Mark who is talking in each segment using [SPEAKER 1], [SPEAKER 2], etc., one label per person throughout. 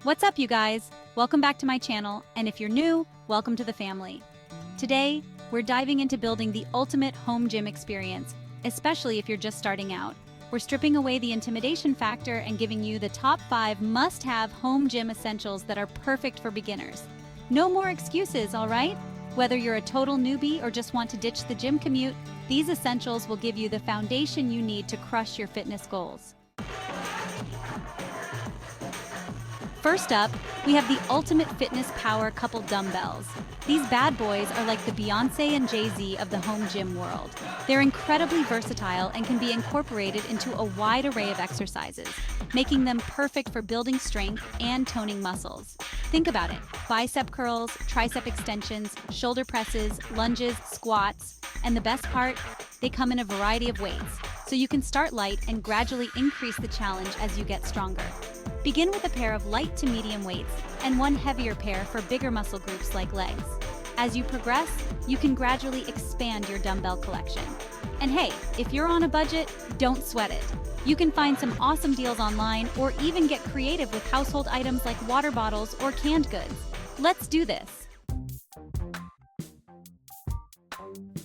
[SPEAKER 1] What's up, you guys? Welcome back to my channel, and if you're new, welcome to the family. Today, we're diving into building the ultimate home gym experience, especially if you're just starting out. We're stripping away the intimidation factor and giving you the top 5 must-have home gym essentials that are perfect for beginners. No more excuses, all right? Whether you're a total newbie or just want to ditch the gym commute, these essentials will give you the foundation you need to crush your fitness goals. First up, we have the ultimate fitness power couple dumbbells. These bad boys are like the Beyoncé and Jay-Z of the home gym world. They're incredibly versatile and can be incorporated into a wide array of exercises, making them perfect for building strength and toning muscles. Think about it: bicep curls, tricep extensions, shoulder presses, lunges, squats, and the best part, they come in a variety of weights, so you can start light and gradually increase the challenge as you get stronger. Begin with a pair of light to medium weights and one heavier pair for bigger muscle groups like legs. As you progress, you can gradually expand your dumbbell collection. And hey, if you're on a budget, don't sweat it. You can find some awesome deals online or even get creative with household items like water bottles or canned goods. Let's do this!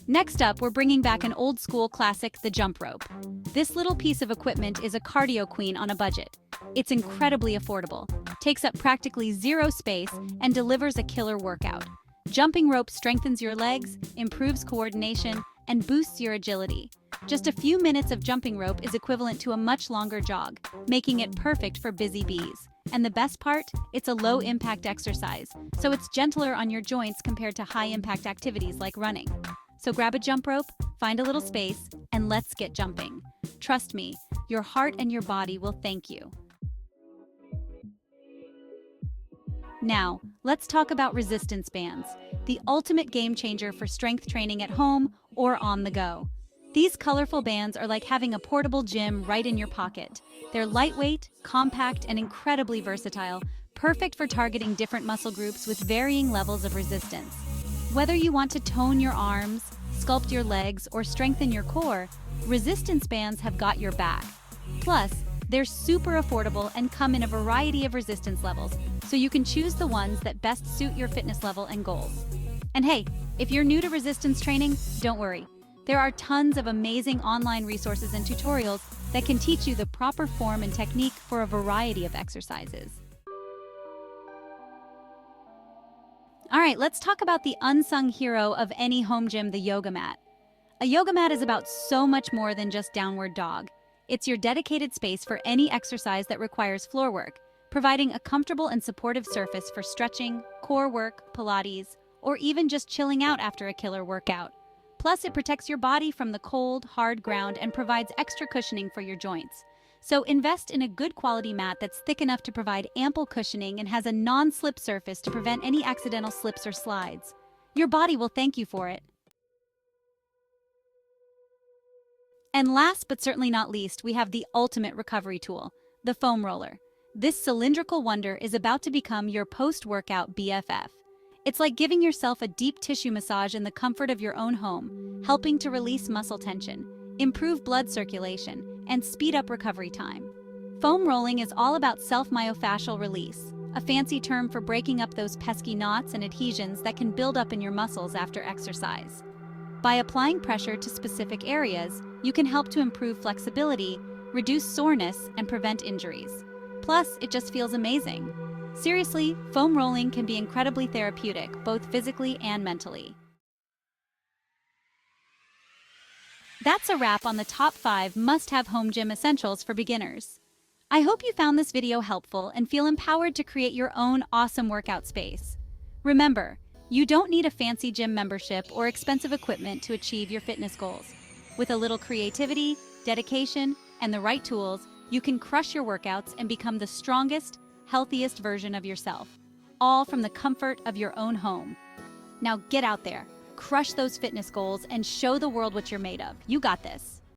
[SPEAKER 1] Next up, we're bringing back an old school classic, the jump rope. This little piece of equipment is a cardio queen on a budget. It's incredibly affordable, takes up practically zero space, and delivers a killer workout. Jumping rope strengthens your legs, improves coordination, and boosts your agility. Just a few minutes of jumping rope is equivalent to a much longer jog, making it perfect for busy bees. And the best part? It's a low-impact exercise, so it's gentler on your joints compared to high-impact activities like running. So grab a jump rope, find a little space, and let's get jumping. Trust me, your heart and your body will thank you. Now, let's talk about resistance bands, the ultimate game changer for strength training at home or on the go. These colorful bands are like having a portable gym right in your pocket. They're lightweight, compact, and incredibly versatile, perfect for targeting different muscle groups with varying levels of resistance. Whether you want to tone your arms, sculpt your legs, or strengthen your core, resistance bands have got your back. Plus, they're super affordable and come in a variety of resistance levels, so you can choose the ones that best suit your fitness level and goals. And hey, if you're new to resistance training, don't worry. There are tons of amazing online resources and tutorials that can teach you the proper form and technique for a variety of exercises. All right, let's talk about the unsung hero of any home gym, the yoga mat. A yoga mat is about so much more than just downward dog. It's your dedicated space for any exercise that requires floor work, providing a comfortable and supportive surface for stretching, core work, Pilates, or even just chilling out after a killer workout. Plus, it protects your body from the cold, hard ground and provides extra cushioning for your joints. So invest in a good quality mat that's thick enough to provide ample cushioning and has a non-slip surface to prevent any accidental slips or slides. Your body will thank you for it. And last but certainly not least, we have the ultimate recovery tool, the foam roller. This cylindrical wonder is about to become your post-workout BFF. It's like giving yourself a deep tissue massage in the comfort of your own home, helping to release muscle tension, improve blood circulation, and speed up recovery time. Foam rolling is all about self-myofascial release, a fancy term for breaking up those pesky knots and adhesions that can build up in your muscles after exercise. By applying pressure to specific areas, you can help to improve flexibility, reduce soreness, and prevent injuries. Plus, it just feels amazing. Seriously, foam rolling can be incredibly therapeutic, both physically and mentally. That's a wrap on the top 5 must-have home gym essentials for beginners. I hope you found this video helpful and feel empowered to create your own awesome workout space. Remember, you don't need a fancy gym membership or expensive equipment to achieve your fitness goals. With a little creativity, dedication, and the right tools, you can crush your workouts and become the strongest, healthiest version of yourself, all from the comfort of your own home. Now get out there, crush those fitness goals, and show the world what you're made of. You got this.